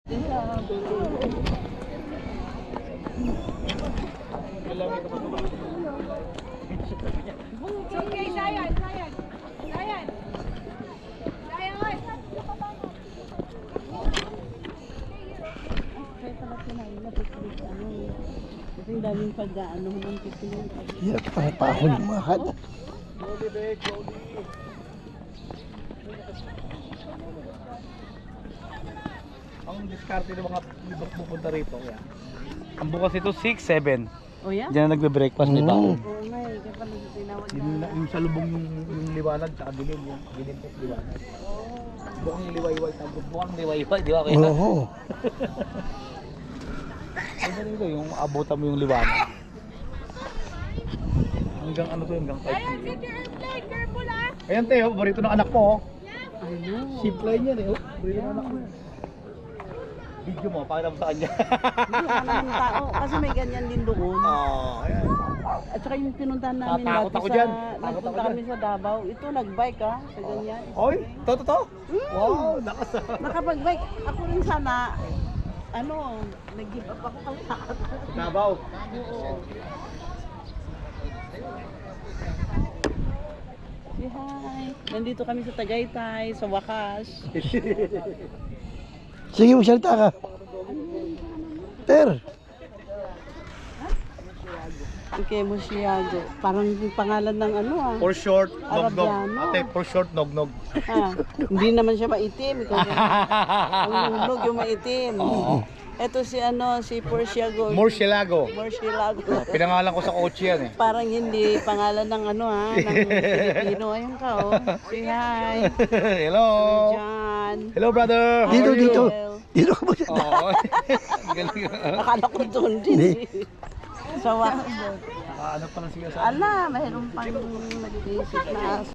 Okay, Sayan. Kasi ang daming pag-ano ng pipilin. Hirap pang pahon mahal. Ang diskarte ng mga libak pupunta rito. Kaya. Ang bukas ito 6, 7. O yan? Diyan na nagbe-breakfast, may baon. Oo nga eh, kaya pala tinawag Yung sa lubong yung liwanag, sa dilim, yung dilim at liwanag. Bukang liwayway, bukang liwayway, di ba kaya? Oo. Ano nito, yung abutan mo yung liwanag. Hanggang ano to, hanggang 5 Sayan, get your airplane. Careful ah. Ayan Teo, paborito ng anak mo. Ano? Simple yan eh, paborito ng anak mo. Video mo, pakita mo sa kanya. Hindi, maraming tao. Kasi may ganyan din doon. Ayan. At saka yung pinuntahan namin Tatakot dati ako sa... dyan. Takot ako Nagpunta kami sa Davao. Ito, nag-bike sa ganyan. Oy, to? Wow, lakas Nakapag-bike. Ako rin sana, nag-give up ako kasi Nabaw. Say hi. Nandito kami sa Tagaytay, sa wakas. Sige, magsalita ka. Per. Okay, Musiago. Parang yung pangalan ng For short, nog-nog. Arabiano. Ate, for short, nog-nog. Hindi naman siya maitim. Ikaw ang nungnog yung maitim. Ito si si Porciago. Murcielago. Morcielago. Pinangalan ko sa kotse yan eh. Parang hindi pangalan ng ng Pilipino. Ayun ka, oh. Say hi. Hello. John. Hello, brother. How Dito, are you? dito. Dito ka magsalita. Oo. Galing. Akala ko doon din. Sa wakas. Nakaano pa lang siya sa Ala, mayroon pang nag-visit na